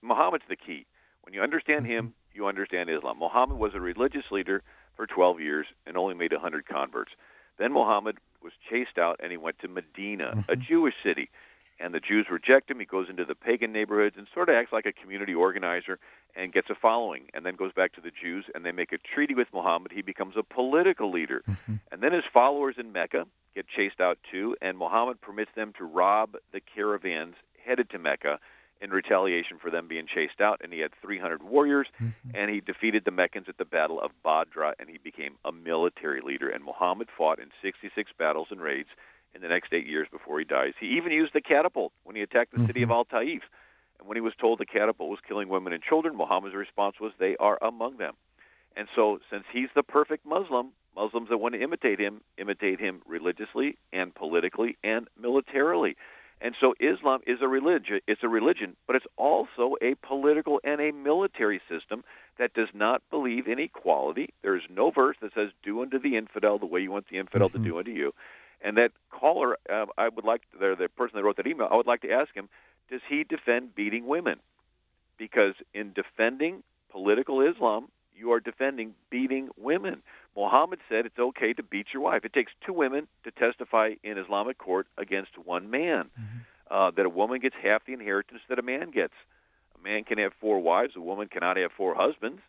Muhammad's the key. When you understand him, you understand Islam. Muhammad was a religious leader for 12 years and only made 100 converts. Then Muhammad was chased out, and he went to Medina, a Jewish city. And the Jews reject him. He goes into the pagan neighborhoods and sort of acts like a community organizer and gets a following, and then goes back to the Jews, and they make a treaty with Muhammad. He becomes a political leader. And then his followers in Mecca get chased out too, and Muhammad permits them to rob the caravans headed to Mecca in retaliation for them being chased out. And he had 300 warriors, and he defeated the Meccans at the Battle of Badra, and he became a military leader. And Muhammad fought in 66 battles and raids in the next 8 years before he dies. He even used the catapult when he attacked the city of Al-Taif. And when he was told the catapult was killing women and children, Muhammad's response was, "They are among them." And so since he's the perfect Muslim, Muslims that want to imitate him religiously and politically and militarily. And so Islam is a religion. It's a religion, but it's also a political and a military system that does not believe in equality. There is no verse that says, "Do unto the infidel the way you want the infidel to do unto you." And that caller, I would like, the person that wrote that email, I would like to ask him, does he defend beating women? Because in defending political Islam, you are defending beating women. Muhammad said it's okay to beat your wife. It takes two women to testify in Islamic court against one man. That a woman gets half the inheritance that a man gets. A man can have 4 wives. A woman cannot have 4 husbands.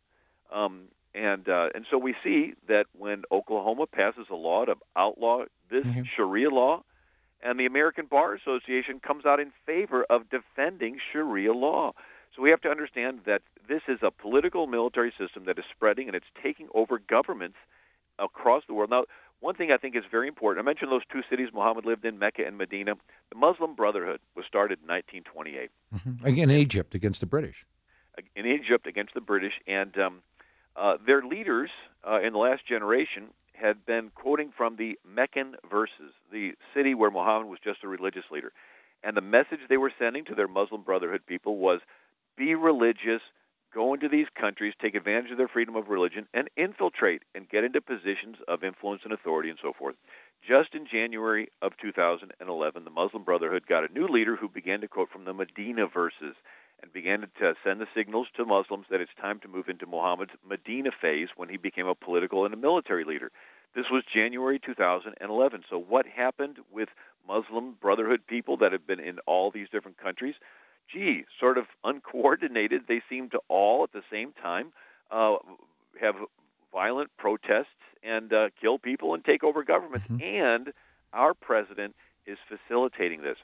And so we see that when Oklahoma passes a law to outlaw this Sharia law, and the American Bar Association comes out in favor of defending Sharia law. So we have to understand that this is a political military system that is spreading, and it's taking over governments across the world. Now, one thing I think is very important, I mentioned those 2 cities Muhammad lived in, Mecca and Medina. The Muslim Brotherhood was started in 1928. Again, in Egypt against the British. In Egypt against the British, and their leaders in the last generation had been quoting from the Meccan verses, the city where Muhammad was just a religious leader. And the message they were sending to their Muslim Brotherhood people was, be religious, go into these countries, take advantage of their freedom of religion, and infiltrate and get into positions of influence and authority and so forth. Just in January of 2011, the Muslim Brotherhood got a new leader who began to quote from the Medina verses and began to send the signals to Muslims that it's time to move into Muhammad's Medina phase when he became a political and a military leader. This was January 2011. So what happened with Muslim Brotherhood people that have been in all these different countries? Sort of uncoordinated. They seem to all at the same time have violent protests and kill people and take over governments. And our president is facilitating this.